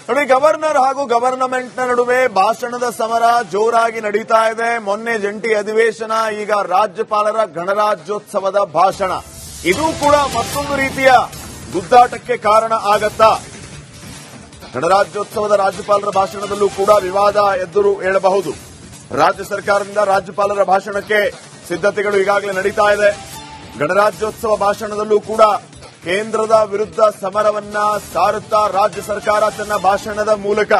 ನೋಡಿ, ಗವರ್ನರ್ ಹಾಗೂ ಗವರ್ನಮೆಂಟ್ನ ನಡುವೆ ಭಾಷಣದ ಸಮರ ಜೋರಾಗಿ ನಡೀತಾ ಇದೆ. ಮೊನ್ನೆ ಜಂಟಿ ಅಧಿವೇಶನ, ಈಗ ರಾಜ್ಯಪಾಲರ ಗಣರಾಜ್ಯೋತ್ಸವದ ಭಾಷಣ. ಇದು ಕೂಡ ಮತ್ತೊಂದು ರೀತಿಯ ಗುದ್ದಾಟಕ್ಕೆ ಕಾರಣ ಆಗತ್ತಾ? ಗಣರಾಜ್ಯೋತ್ಸವದ ರಾಜ್ಯಪಾಲರ ಭಾಷಣದಲ್ಲೂ ಕೂಡ ವಿವಾದ ಎದುರು ಏಳಬಹುದು. ರಾಜ್ಯ ಸರ್ಕಾರದಿಂದ ರಾಜ್ಯಪಾಲರ ಭಾಷಣಕ್ಕೆ ಸಿದ್ಧತೆಗಳು ಈಗಾಗಲೇ ನಡೀತಾ ಇದೆ. ಗಣರಾಜ್ಯೋತ್ಸವ ಭಾಷಣದಲ್ಲೂ ಕೂಡ ಕೇಂದ್ರದ ವಿರುದ್ಧ ಸಮರವನ್ನ ಸಾರುತ್ತಾ ರಾಜ್ಯ ಸರ್ಕಾರ ತನ್ನ ಭಾಷಣದ ಮೂಲಕ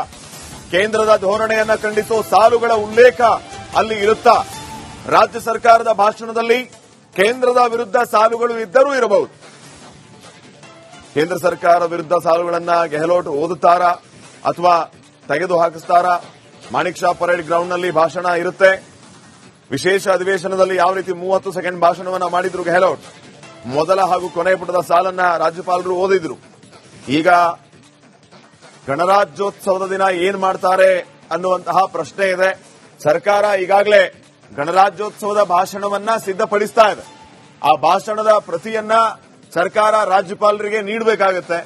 ಕೇಂದ್ರದ ಧೋರಣೆಯನ್ನ ಖಂಡಿಸೋ ಸಾಲುಗಳ ಉಲ್ಲೇಖ ಅಲ್ಲಿ ಇರುತ್ತಾ? ರಾಜ್ಯ ಸರ್ಕಾರದ ಭಾಷಣದಲ್ಲಿ ಕೇಂದ್ರದ ವಿರುದ್ಧ ಸಾಲುಗಳು ಇದ್ದರೂ ಇರಬಹುದು. ಕೇಂದ್ರ ಸರ್ಕಾರ ವಿರುದ್ಧ ಸಾಲುಗಳನ್ನ ಗೆಹ್ಲೋಟ್ ಓದುತ್ತಾರಾ ಅಥವಾ ತೆಗೆದು ಹಾಕಿಸ್ತಾರಾ? ಮಾಣಿಕ್ ಷಾ ಪರೇಡ್ ಗ್ರೌಂಡ್ನಲ್ಲಿ ಭಾಷಣ ಇರುತ್ತೆ. ವಿಶೇಷ ಅಧಿವೇಶನದಲ್ಲಿ ಯಾವ ರೀತಿ 30 ಸೆಕೆಂಡ್ ಭಾಷಣವನ್ನ ಮಾಡಿದ್ರು ಗೆಹ್ಲೋಟ್. ಮೊದಲ ಹಾಗೂ ಕೊನೆಯ ಪುಟದ ಸಾಲನ್ನ ರಾಜ್ಯಪಾಲರು ಓದಿದ್ರು. ಈಗ ಗಣರಾಜ್ಯೋತ್ಸವದ ದಿನ ಏನ್ ಮಾಡ್ತಾರೆ ಅನ್ನುವಂತಹ ಪ್ರಶ್ನೆ ಇದೆ. ಸರ್ಕಾರ ಈಗಾಗಲೇ ಗಣರಾಜ್ಯೋತ್ಸವದ ಭಾಷಣವನ್ನ ಸಿದ್ಧಪಡಿಸ್ತಾ ಇದೆ. ಆ ಭಾಷಣದ ಪ್ರತಿಯನ್ನ ಸರ್ಕಾರ ರಾಜ್ಯಪಾಲರಿಗೆ ನೀಡಬೇಕಾಗುತ್ತೆ.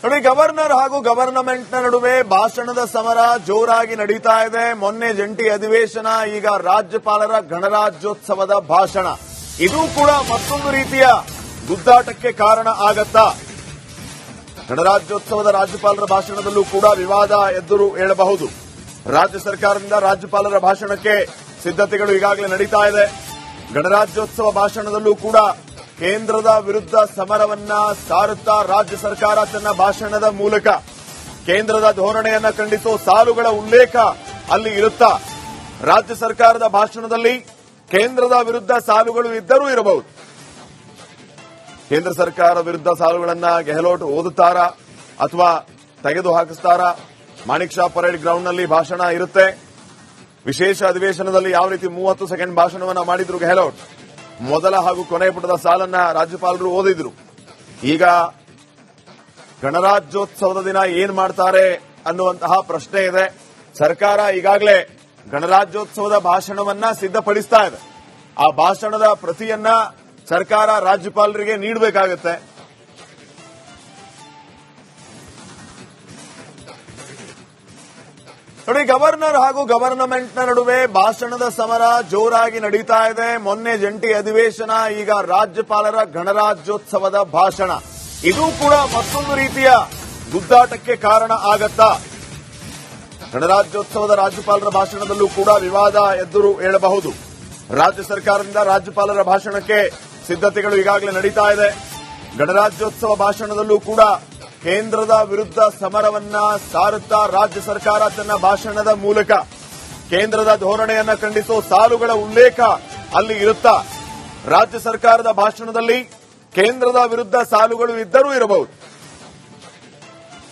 ನೋಡಿ, ಗವರ್ನರ್ ಹಾಗೂ ಗವರ್ನಮೆಂಟ್ನ ನಡುವೆ ಭಾಷಣದ ಸಮರ ಜೋರಾಗಿ ನಡೀತಾ ಇದೆ. ಮೊನ್ನೆ ಜಂಟಿ ಅಧಿವೇಶನ, ಈಗ ರಾಜ್ಯಪಾಲರ ಗಣರಾಜ್ಯೋತ್ಸವದ ಭಾಷಣ. ಇದು ಕೂಡ ಮತ್ತೊಂದು ರೀತಿಯ ಗುದ್ದಾಟಕ್ಕೆ ಕಾರಣ ಆಗತ್ತಾ? ಗಣರಾಜ್ಯೋತ್ಸವದ ರಾಜ್ಯಪಾಲರ ಭಾಷಣದಲ್ಲೂ ಕೂಡ ವಿವಾದ ಎದುರು ಏಳಬಹುದು. ರಾಜ್ಯ ಸರ್ಕಾರದಿಂದ ರಾಜ್ಯಪಾಲರ ಭಾಷಣಕ್ಕೆ ಸಿದ್ಧತೆಗಳು ಈಗಾಗಲೇ ನಡೀತಾ ಇದೆ. ಗಣರಾಜ್ಯೋತ್ಸವ ಭಾಷಣದಲ್ಲೂ ಕೂಡ ಕೇಂದ್ರದ ವಿರುದ್ಧ ಸಮರವನ್ನ ಸಾರುತ್ತಾ ರಾಜ್ಯ ಸರ್ಕಾರ ತನ್ನ ಭಾಷಣದ ಮೂಲಕ ಕೇಂದ್ರದ ಧೋರಣೆಯನ್ನ ಖಂಡಿಸೋ ಸಾಲುಗಳ ಉಲ್ಲೇಖ ಅಲ್ಲಿ ಇರುತ್ತಾ? ರಾಜ್ಯ ಸರ್ಕಾರದ ಭಾಷಣದಲ್ಲಿ ಕೇಂದ್ರದ ವಿರುದ್ಧ ಸಾಲುಗಳು ಇದ್ದರೂ ಇರಬಹುದು. ಕೇಂದ್ರ ಸರ್ಕಾರ ವಿರುದ್ಧ ಸಾಲುಗಳನ್ನ ಗೆಹ್ಲೋಟ್ ಓದುತ್ತಾರಾ ಅಥವಾ ತೆಗೆದು ಹಾಕಿಸ್ತಾರಾ? ಮಾಣಿಕ್ ಷಾ ಪರೇಡ್ ಗ್ರೌಂಡ್ನಲ್ಲಿ ಭಾಷಣ ಇರುತ್ತೆ. ವಿಶೇಷ ಅಧಿವೇಶನದಲ್ಲಿ ಯಾವ ರೀತಿ 30 ಸೆಕೆಂಡ್ ಭಾಷಣವನ್ನ ಮಾಡಿದ್ರು ಗೆಹ್ಲೋಟ್. ಮೊದಲ ಹಾಗೂ ಕೊನೆಯ ಪುಟದ ಸಾಲನ್ನ ರಾಜ್ಯಪಾಲರು ಓದಿದ್ರು. ಈಗ ಗಣರಾಜ್ಯೋತ್ಸವದ ದಿನ ಏನ್ ಮಾಡ್ತಾರೆ ಅನ್ನುವಂತಹ ಪ್ರಶ್ನೆ ಇದೆ. ಸರ್ಕಾರ ಈಗಾಗಲೇ ಗಣರಾಜ್ಯೋತ್ಸವದ ಭಾಷಣವನ್ನ ಸಿದ್ಧಪಡಿಸ್ತಾ ಇದೆ. ಆ ಭಾಷಣದ ಪ್ರತಿಯನ್ನ ಸರ್ಕಾರ ರಾಜ್ಯಪಾಲರಿಗೆ ನೀಡಬೇಕಾಗುತ್ತೆ. ನೋಡಿ, ಗವರ್ನರ್ ಹಾಗೂ ಗವರ್ನಮೆಂಟ್ನ ನಡುವೆ ಭಾಷಣದ ಸಮರ ಜೋರಾಗಿ ನಡೀತಾ ಇದೆ. ಮೊನ್ನೆ ಜಂಟಿ ಅಧಿವೇಶನ, ಈಗ ರಾಜ್ಯಪಾಲರ ಗಣರಾಜ್ಯೋತ್ಸವದ ಭಾಷಣ. ಇದು ಕೂಡ ಮತ್ತೊಂದು ರೀತಿಯ ಗುದ್ದಾಟಕ್ಕೆ ಕಾರಣ ಆಗತ್ತಾ? ಗಣರಾಜ್ಯೋತ್ಸವದ ರಾಜ್ಯಪಾಲರ ಭಾಷಣದಲ್ಲೂ ಕೂಡ ವಿವಾದ ಎದುರು ಏಳಬಹುದು. ರಾಜ್ಯ ಸರ್ಕಾರದಿಂದ ರಾಜ್ಯಪಾಲರ ಭಾಷಣಕ್ಕೆ ಸಿದ್ಧತೆಗಳು ಈಗಾಗಲೇ ನಡೀತಾ ಇದೆ. ಗಣರಾಜ್ಯೋತ್ಸವ ಭಾಷಣದಲ್ಲೂ ಕೂಡ ಕೇಂದ್ರದ ವಿರುದ್ಧ ಸಮರವನ್ನ ಸಾರುತ್ತಾ ರಾಜ್ಯ ಸರ್ಕಾರ ತನ್ನ ಭಾಷಣದ ಮೂಲಕ ಕೇಂದ್ರದ ಧೋರಣೆಯನ್ನ ಖಂಡಿಸೋ ಸಾಲುಗಳ ಉಲ್ಲೇಖ ಅಲ್ಲಿ ಇರುತ್ತಾ? ರಾಜ್ಯ ಸರ್ಕಾರದ ಭಾಷಣದಲ್ಲಿ ಕೇಂದ್ರದ ವಿರುದ್ಧ ಸಾಲುಗಳು ಇದ್ದರೂ ಇರಬಹುದು.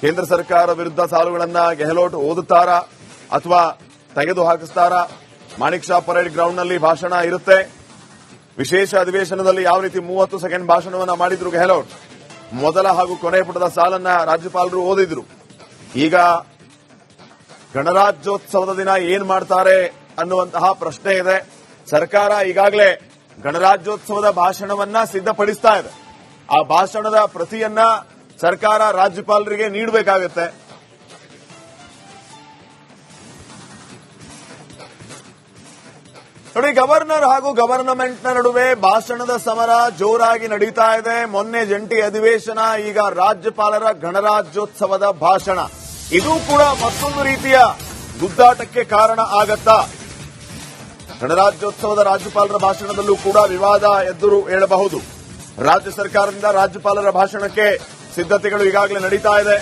ಕೇಂದ್ರ ಸರ್ಕಾರ ವಿರುದ್ಧ ಸಾಲುಗಳನ್ನ ಗೆಹ್ಲೋಟ್ ಓದುತ್ತಾರಾ ಅಥವಾ ತೆಗೆದು ಹಾಕಿಸ್ತಾರಾ? ಮಾಣಿಕ್ ಷಾ ಪರೇಡ್ ಗ್ರೌಂಡ್ನಲ್ಲಿ ಭಾಷಣ ಇರುತ್ತೆ. ವಿಶೇಷ ಅಧಿವೇಶನದಲ್ಲಿ ಯಾವ ರೀತಿ 30 ಸೆಕೆಂಡ್ ಭಾಷಣವನ್ನ ಮಾಡಿದ್ರು ಗೆಹ್ಲೋಟ್. ಮೊದಲ ಹಾಗೂ ಕೊನೆಯ ಪುಟದ ಸಾಲನ್ನ ರಾಜ್ಯಪಾಲರು ಓದಿದ್ರು. ಈಗ ಗಣರಾಜ್ಯೋತ್ಸವದ ದಿನ ಏನ್ ಮಾಡ್ತಾರೆ ಅನ್ನುವಂತಹ ಪ್ರಶ್ನೆ ಇದೆ. ಸರ್ಕಾರ ಈಗಾಗಲೇ ಗಣರಾಜ್ಯೋತ್ಸವದ ಭಾಷಣವನ್ನ ಸಿದ್ಧಪಡಿಸ್ತಾ ಇದೆ. ಆ ಭಾಷಣದ ಪ್ರತಿಯನ್ನ ಸರ್ಕಾರ ರಾಜ್ಯಪಾಲರಿಗೆ ನೀಡಬೇಕಾಗುತ್ತೆ. ನೋಡಿ, ಗವರ್ನರ್ ಹಾಗೂ ಗವರ್ನಮೆಂಟ್ನ ನಡುವೆ ಭಾಷಣದ ಸಮರ ಜೋರಾಗಿ ನಡೀತಾ ಇದೆ. ಮೊನ್ನೆ ಜಂಟಿ ಅಧಿವೇಶನ, ಈಗ ರಾಜ್ಯಪಾಲರ ಗಣರಾಜ್ಯೋತ್ಸವದ ಭಾಷಣ. ಇದು ಕೂಡ ಮತ್ತೊಂದು ರೀತಿಯ ಗುದ್ದಾಟಕ್ಕೆ ಕಾರಣ ಆಗತ್ತಾ? ಗಣರಾಜ್ಯೋತ್ಸವದ ರಾಜ್ಯಪಾಲರ ಭಾಷಣದಲ್ಲೂ ಕೂಡ ವಿವಾದ ಎದುರು ಏಳಬಹುದು. ರಾಜ್ಯ ಸರ್ಕಾರದಿಂದ ರಾಜ್ಯಪಾಲರ ಭಾಷಣಕ್ಕೆ ಸಿದ್ಧತೆಗಳು ಈಗಾಗಲೇ ನಡೀತಾ ಇದೆ.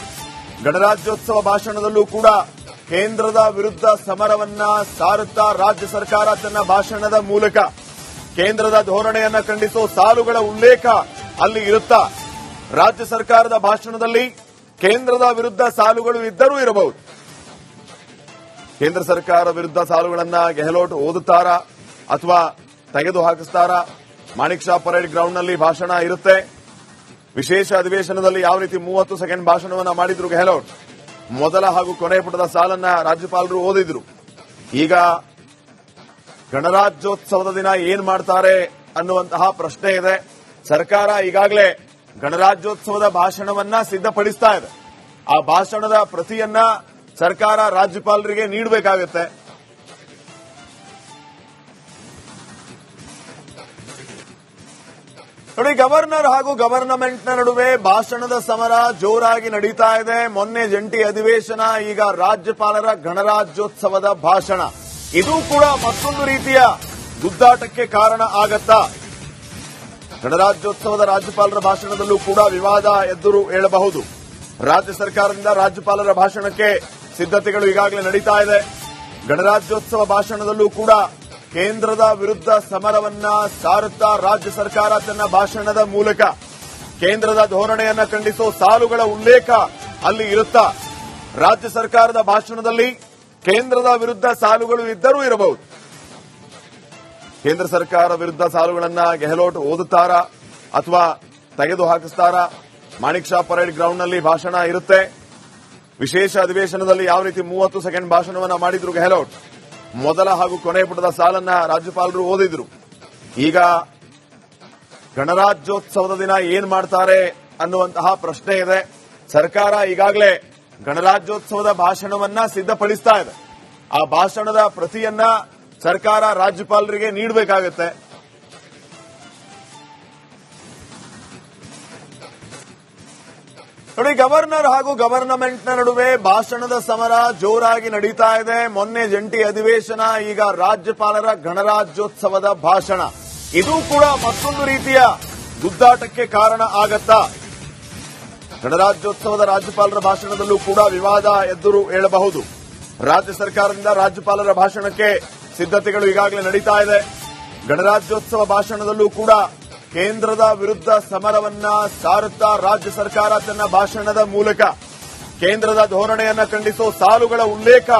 ಗಣರಾಜ್ಯೋತ್ಸವ ಭಾಷಣದಲ್ಲೂ ಕೂಡ ಕೇಂದ್ರದ ವಿರುದ್ಧ ಸಮರವನ್ನ ಸಾರುತ್ತಾ ರಾಜ್ಯ ಸರ್ಕಾರ ತನ್ನ ಭಾಷಣದ ಮೂಲಕ ಕೇಂದ್ರದ ಧೋರಣೆಯನ್ನ ಖಂಡಿಸೋ ಸಾಲುಗಳ ಉಲ್ಲೇಖ ಅಲ್ಲಿ ಇರುತ್ತಾ? ರಾಜ್ಯ ಸರ್ಕಾರದ ಭಾಷಣದಲ್ಲಿ ಕೇಂದ್ರದ ವಿರುದ್ಧ ಸಾಲುಗಳು ಇದ್ದರೂ ಇರಬಹುದು. ಕೇಂದ್ರ ಸರ್ಕಾರ ವಿರುದ್ಧ ಸಾಲುಗಳನ್ನ ಗೆಹ್ಲೋಟ್ ಓದುತ್ತಾರಾ ಅಥವಾ ತೆಗೆದು ಹಾಕಿಸ್ತಾರಾ? ಮಾಣಿಕ್ ಷಾ ಪರೇಡ್ ಗ್ರೌಂಡ್ನಲ್ಲಿ ಭಾಷಣ ಇರುತ್ತೆ. ವಿಶೇಷ ಅಧಿವೇಶನದಲ್ಲಿ ಯಾವ ರೀತಿ 30 ಸೆಕೆಂಡ್ ಭಾಷಣವನ್ನ ಮಾಡಿದ್ರು ಗೆಹ್ಲೋಟ್. ಮೊದಲ ಹಾಗೂ ಕೊನೆಯ ಪುಟದ ಸಾಲನ್ನ ರಾಜ್ಯಪಾಲರು ಓದಿದ್ರು. ಈಗ ಗಣರಾಜ್ಯೋತ್ಸವದ ದಿನ ಏನ್ ಮಾಡ್ತಾರೆ ಅನ್ನುವಂತಹ ಪ್ರಶ್ನೆ ಇದೆ. ಸರ್ಕಾರ ಈಗಾಗಲೇ ಗಣರಾಜ್ಯೋತ್ಸವದ ಭಾಷಣವನ್ನ ಸಿದ್ಧಪಡಿಸ್ತಾ ಇದೆ. ಆ ಭಾಷಣದ ಪ್ರತಿಯನ್ನ ಸರ್ಕಾರ ರಾಜ್ಯಪಾಲರಿಗೆ ನೀಡಬೇಕಾಗುತ್ತೆ. ನೋಡಿ, ಗವರ್ನರ್ ಹಾಗೂ ಗವರ್ನಮೆಂಟ್ನ ನಡುವೆ ಭಾಷಣದ ಸಮರ ಜೋರಾಗಿ ನಡೀತಾ ಇದೆ. ಮೊನ್ನೆ ಜಂಟಿ ಅಧಿವೇಶನ, ಈಗ ರಾಜ್ಯಪಾಲರ ಗಣರಾಜ್ಯೋತ್ಸವದ ಭಾಷಣ. ಇದು ಕೂಡ ಮತ್ತೊಂದು ರೀತಿಯ ಗುದ್ದಾಟಕ್ಕೆ ಕಾರಣ ಆಗತ್ತಾ? ಗಣರಾಜ್ಯೋತ್ಸವದ ರಾಜ್ಯಪಾಲರ ಭಾಷಣದಲ್ಲೂ ಕೂಡ ವಿವಾದ ಎದುರು ಏಳಬಹುದು. ರಾಜ್ಯ ಸರ್ಕಾರದಿಂದ ರಾಜ್ಯಪಾಲರ ಭಾಷಣಕ್ಕೆ ಸಿದ್ಧತೆಗಳು ಈಗಾಗಲೇ ನಡೀತಾ ಇದೆ. ಗಣರಾಜ್ಯೋತ್ಸವ ಭಾಷಣದಲ್ಲೂ ಕೂಡ ಕೇಂದ್ರದ ವಿರುದ್ಧ ಸಮರವನ್ನ ಸಾರುತ್ತಾ ರಾಜ್ಯ ಸರ್ಕಾರ ತನ್ನ ಭಾಷಣದ ಮೂಲಕ ಕೇಂದ್ರದ ಧೋರಣೆಯನ್ನ ಖಂಡಿಸೋ ಸಾಲುಗಳ ಉಲ್ಲೇಖ ಅಲ್ಲಿ ಇರುತ್ತಾ? ರಾಜ್ಯ ಸರ್ಕಾರದ ಭಾಷಣದಲ್ಲಿ ಕೇಂದ್ರದ ವಿರುದ್ಧ ಸಾಲುಗಳು ಇದ್ದರೂ ಇರಬಹುದು. ಕೇಂದ್ರ ಸರ್ಕಾರ ವಿರುದ್ಧ ಸಾಲುಗಳನ್ನ ಗೆಹ್ಲೋಟ್ ಓದುತ್ತಾರಾ ಅಥವಾ ತೆಗೆದು ಹಾಕಿಸ್ತಾರಾ? ಮಾಣಿಕ್ ಶಾ ಪರೇಡ್ ಗ್ರೌಂಡ್ನಲ್ಲಿ ಭಾಷಣ ಇರುತ್ತೆ. ವಿಶೇಷ ಅಧಿವೇಶನದಲ್ಲಿ ಯಾವ ರೀತಿ 30 ಸೆಕೆಂಡ್ ಭಾಷಣವನ್ನ ಮಾಡಿದ್ರು ಗೆಹ್ಲೋಟ್, ಮೊದಲ ಹಾಗೂ ಕೊನೆ ಪುಟದ ಸಾಲನ್ನ ರಾಜ್ಯಪಾಲರು ಓದಿದ್ರು. ಈಗ ಗಣರಾಜ್ಯೋತ್ಸವದ ದಿನ ಏನ್ ಮಾಡ್ತಾರೆ ಅನ್ನುವಂತಹ ಪ್ರಶ್ನೆ ಇದೆ. ಸರ್ಕಾರ ಈಗಾಗಲೇ ಗಣರಾಜ್ಯೋತ್ಸವದ ಭಾಷಣವನ್ನ ಸಿದ್ಧಪಡಿಸ್ತಾ ಇದೆ. ಆ ಭಾಷಣದ ಪ್ರತಿಯನ್ನ ಸರ್ಕಾರ ರಾಜ್ಯಪಾಲರಿಗೆ ನೀಡಬೇಕಾಗುತ್ತೆ. ನೋಡಿ, ಗವರ್ನರ್ ಹಾಗೂ ಗವರ್ನಮೆಂಟ್ನ ನಡುವೆ ಭಾಷಣದ ಸಮರ ಜೋರಾಗಿ ನಡೀತಾ ಇದೆ. ಮೊನ್ನೆ ಜಂಟಿ ಅಧಿವೇಶನ, ಈಗ ರಾಜ್ಯಪಾಲರ ಗಣರಾಜ್ಯೋತ್ಸವದ ಭಾಷಣ. ಇದು ಕೂಡ ಮತ್ತೊಂದು ರೀತಿಯ ಗುದ್ದಾಟಕ್ಕೆ ಕಾರಣ ಆಗತ್ತಾ? ಗಣರಾಜ್ಯೋತ್ಸವದ ರಾಜ್ಯಪಾಲರ ಭಾಷಣದಲ್ಲೂ ಕೂಡ ವಿವಾದ ಎದುರು ಏಳಬಹುದು. ರಾಜ್ಯ ಸರ್ಕಾರದಿಂದ ರಾಜ್ಯಪಾಲರ ಭಾಷಣಕ್ಕೆ ಸಿದ್ಧತೆಗಳು ಈಗಾಗಲೇ ನಡೀತಾ ಇದೆ. ಗಣರಾಜ್ಯೋತ್ಸವ ಭಾಷಣದಲ್ಲೂ ಕೂಡ ಕೇಂದ್ರದ ವಿರುದ್ಧ ಸಮರವನ್ನ ಸಾರುತ್ತಾ ರಾಜ್ಯ ಸರ್ಕಾರ ತನ್ನ ಭಾಷಣದ ಮೂಲಕ ಕೇಂದ್ರದ ಧೋರಣೆಯನ್ನ ಖಂಡಿಸೋ ಸಾಲುಗಳ ಉಲ್ಲೇಖ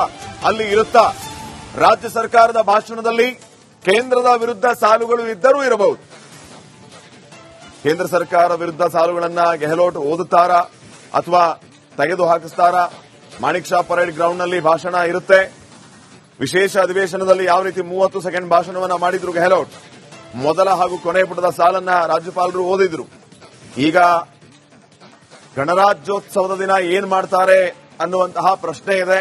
ಅಲ್ಲಿ ಇರುತ್ತಾ? ರಾಜ್ಯ ಸರ್ಕಾರದ ಭಾಷಣದಲ್ಲಿ ಕೇಂದ್ರದ ವಿರುದ್ಧ ಸಾಲುಗಳು ಇದ್ದರೂ ಇರಬಹುದು. ಕೇಂದ್ರ ಸರ್ಕಾರ ವಿರುದ್ಧ ಸಾಲುಗಳನ್ನ ಗೆಹ್ಲೋಟ್ ಓದುತ್ತಾರಾ ಅಥವಾ ತೆಗೆದು ಹಾಕಿಸ್ತಾರಾ? ಮಾಣಿಕ್ ಶಾ ಪರೇಡ್ ಗ್ರೌಂಡ್ನಲ್ಲಿ ಭಾಷಣ ಇರುತ್ತೆ. ವಿಶೇಷ ಅಧಿವೇಶನದಲ್ಲಿ ಯಾವ ರೀತಿ 30 ಸೆಕೆಂಡ್ ಭಾಷಣವನ್ನ ಮಾಡಿದ್ರು ಗೆಹ್ಲೋಟ್, ಮೊದಲ ಹಾಗೂ ಕೊನೆ ಪುಟದ ಸಾಲನ್ನ ರಾಜ್ಯಪಾಲರು ಓದಿದ್ರು. ಈಗ ಗಣರಾಜ್ಯೋತ್ಸವದ ದಿನ ಏನ್ ಮಾಡ್ತಾರೆ ಅನ್ನುವಂತಹ ಪ್ರಶ್ನೆ ಇದೆ.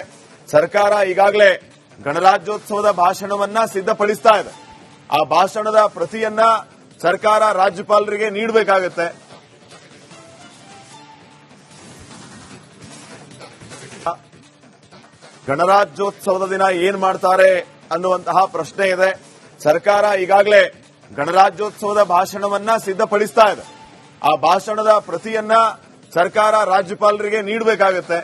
ಸರ್ಕಾರ ಈಗಾಗಲೇ ಗಣರಾಜ್ಯೋತ್ಸವದ ಭಾಷಣವನ್ನ ಸಿದ್ಧಪಡಿಸ್ತಾ ಇದೆ. ಆ ಭಾಷಣದ ಪ್ರತಿಯನ್ನ ಸರ್ಕಾರ ರಾಜ್ಯಪಾಲರಿಗೆ ನೀಡಬೇಕಾಗುತ್ತೆ. ನೋಡಿ, ಗವರ್ನರ್ ಹಾಗೂ ಗವರ್ನಮೆಂಟ್ನ ನಡುವೆ ಭಾಷಣದ ಸಮರ ಜೋರಾಗಿ ನಡೀತಾ ಇದೆ. ಮೊನ್ನೆ ಜಂಟಿ ಅಧಿವೇಶನ, ಈಗ ರಾಜ್ಯಪಾಲರ ಭಾಷಣದಲ್ಲೂ ಕೂಡ ವಿವಾದ ಎದುರು ಏಳಬಹುದು. ರಾಜ್ಯ ಸರ್ಕಾರದಿಂದ ರಾಜ್ಯಪಾಲರ ಭಾಷಣಕ್ಕೆ ಸಿದ್ಧತೆಗಳು ಈಗಾಗಲೇ ನಡೀತಾ ಇದೆ. ಗಣರಾಜ್ಯೋತ್ಸವದ ಭಾಷಣದಲ್ಲೂ ಕೂಡ ಕೇಂದ್ರದ ವಿರುದ್ಧ ಸಮರವನ್ನ ಸಾರುತ್ತಾ ರಾಜ್ಯ ಸರ್ಕಾರ ತನ್ನ ಭಾಷಣದ ಮೂಲಕ ಕೇಂದ್ರದ ಧೋರಣೆಯನ್ನ ಖಂಡಿಸೋ ಸಾಲುಗಳ ಉಲ್ಲೇಖ ಅಲ್ಲಿ ಇರುತ್ತಾ? ರಾಜ್ಯ ಸರ್ಕಾರದ ಭಾಷಣದಲ್ಲಿ ಕೇಂದ್ರದ ವಿರುದ್ಧ ಸಾಲುಗಳು ಇದ್ದರೂ ಇರಬಹುದು. ಗಣರಾಜ್ಯೋತ್ಸವದ ದಿನ ಏನ್ ಮಾಡ್ತಾರೆ ಅನ್ನುವಂತಹ ಪ್ರಶ್ನೆ ಇದೆ. ಸರ್ಕಾರ ಈಗಾಗಲೇ ಗಣರಾಜ್ಯೋತ್ಸವದ ಭಾಷಣವನ್ನ ಸಿದ್ಧಪಡಿಸ್ತಾ ಇದೆ. ಆ ಭಾಷಣದ ಪ್ರತಿಯನ್ನ ಸರ್ಕಾರ ರಾಜ್ಯಪಾಲರಿಗೆ ನೀಡಬೇಕಾಗುತ್ತೆ.